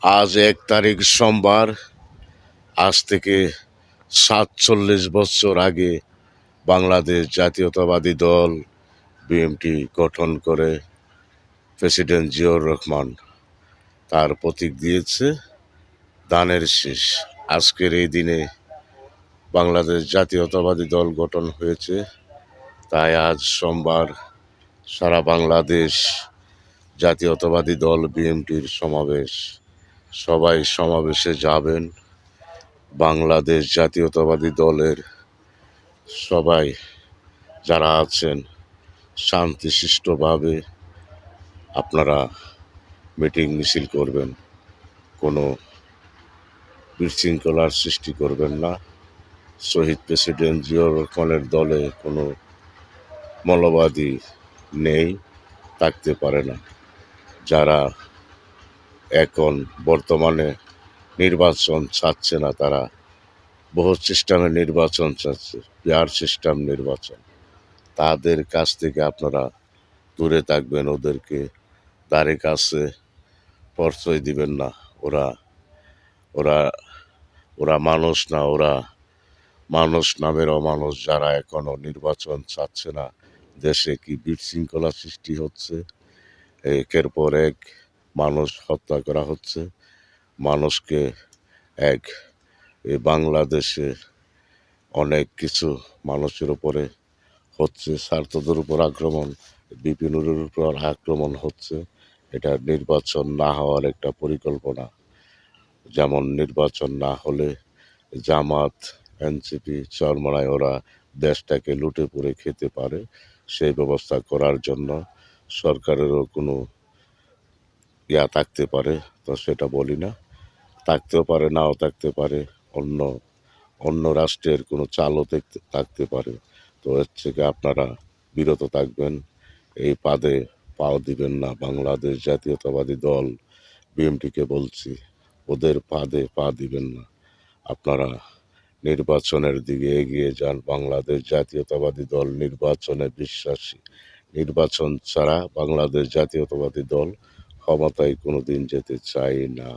আজ ১ তারিখ সোমবার। আজ থেকে ৪৭ বছর আগে বাংলাদেশ জাতীয়তাবাদী দল বিএনপি গঠন করে প্রেসিডেন্ট জিয়াউর রহমান তার প্রতীক দিয়েছে ধানের শীষ। আজকের এই দিনে বাংলাদেশ জাতীয়তাবাদী দল গঠন হয়েছে, তাই আজ সোমবার সারা বাংলাদেশ জাতীয়তাবাদী দল বিএনপির সমাবেশ। সবাই সমাবেশে যাবেন। বাংলাদেশ জাতীয়তাবাদী দলের সবাই যারা আছেন শান্তিশিষ্টভাবে আপনারা মিটিং মিছিল করবেন, কোনো বিশৃঙ্খলার সৃষ্টি করবেন না। শহীদ প্রেসিডেন্ট জিয়াউর রহমানের দলে কোনো মৌলবাদী নেই, থাকতে পারে না। যারা এখন বর্তমানে নির্বাচন চাচ্ছে না, তারা বহু সিস্টেমে নির্বাচন চাচ্ছে, পেয়ার সিস্টেম নির্বাচন। তাদের কাছ থেকে আপনারা দূরে থাকবেন, ওদেরকে ধারে কাছে পরিচয় দিবেন না। ওরা ওরা ওরা মানুষ না, ওরা মানুষ নামের অমানুষ। যারা এখনো নির্বাচন চাচ্ছে না, দেশে কি বিশৃঙ্খলা সৃষ্টি হচ্ছে, একের পর এক মানুষ হত্যা করা হচ্ছে, মানুষকে এক এই বাংলাদেশে অনেক কিছু মানুষের উপরে হচ্ছে, স্বার্থদের উপর আক্রমণ, বিপিনুরের উপর আক্রমণ হচ্ছে। এটা নির্বাচন না হওয়ার একটা পরিকল্পনা। যেমন নির্বাচন না হলে জামাত, এনসিপি, চরমনায় ওরা দেশটাকে লুটে পুড়ে খেতে পারে, সেই ব্যবস্থা করার জন্য সরকারেরও কোনো থাকতে পারে। তো সেটা বলি না, থাকতেও পারে, নাও থাকতে পারে, অন্য অন্য রাষ্ট্রের কোনো চালও থাকতে পারে। তো এর থেকে আপনারা বিরত থাকবেন, এই পাদে পাও দিবেন না। বাংলাদেশ জাতীয়তাবাদী দল বিএনপিকে বলছি, ওদের পাদে পা দিবেন না। আপনারা নির্বাচনের দিকে এগিয়ে যান। বাংলাদেশ জাতীয়তাবাদী দল নির্বাচনে বিশ্বাসী। নির্বাচন ছাড়া বাংলাদেশ জাতীয়তাবাদী দল ক্ষমতায় কোনোদিন যেতে চায় না।